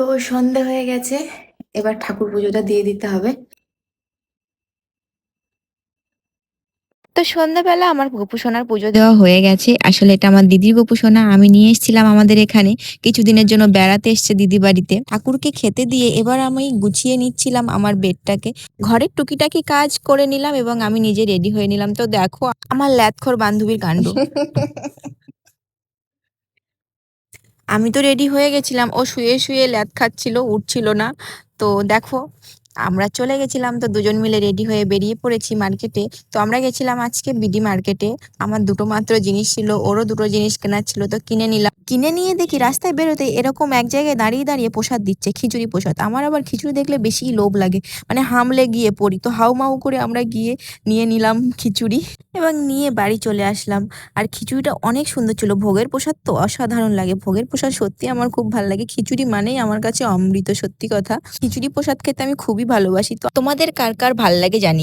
তো সন্ধে হয়ে গেছে, এবার ঠাকুর পুজোটা দিয়ে দিতে হবে। তো সন্ধ্যাবেলা আমার গোপুসোনার পুজো দেওয়া হয়ে গেছে। আসলে এটা আমার দিদির গোপুসোনা, আমি নিয়ে এসেছিলাম আমাদের এখানে, কিছুদিনের জন্য বেড়াতে এসছে দিদি বাড়িতে। ঠাকুরকে খেতে দিয়ে এবার আমি গুছিয়ে নিচ্ছিলাম আমার বেডটাকে, ঘরের টুকিটাকি কাজ করে নিলাম এবং আমি নিজে রেডি হয়ে নিলাম। তো দেখো আমার ল্যাদখোর বান্ধবীর কাণ্ড। আমি তো রেডি হয়ে গেছিলাম, ও শুয়ে শুয়ে ল্যাদ খাচ্ছিল, উঠছিল না। তো দেখো আমরা চলে গেছিলাম, তো দুজন মিলে রেডি হয়ে বেরিয়ে পড়েছি মার্কেটে। তো আমরা গেছিলাম আজকে বিডি মার্কেটে। আমার দুটো মাত্র জিনিস ছিল, ওরও দুটো জিনিস কেনার ছিল, তো কিনে নিলাম। কিনে নিয়ে দেখি রাস্তায় বেরোতে এরকম এক জায়গায় দাঁড়িয়ে দাঁড়িয়ে প্রসাদ দিচ্ছে, খিচুড়ি প্রসাদ। আমার আবার খিচুড়ি দেখলে বেশি লোভ লাগে, মানে হামলে গিয়ে পড়ি। তো হাউমাউ করে আমরা গিয়ে নিয়ে নিলাম খিচুড়ি এবং নিয়ে বাড়ি চলে আসলাম। আর খিচুড়িটা অনেক সুন্দর ছিল, ভোগের প্রসাদ তো অসাধারণ লাগে। ভোগের প্রসাদ সত্যি আমার খুব ভালো লাগে, খিচুড়ি মানেই আমার কাছে অমৃত, সত্যি কথা। খিচুড়ি প্রসাদ খেতে আমি খুবই ভালোবাসি। তো তোমাদের কার কার ভাল লাগে জানি।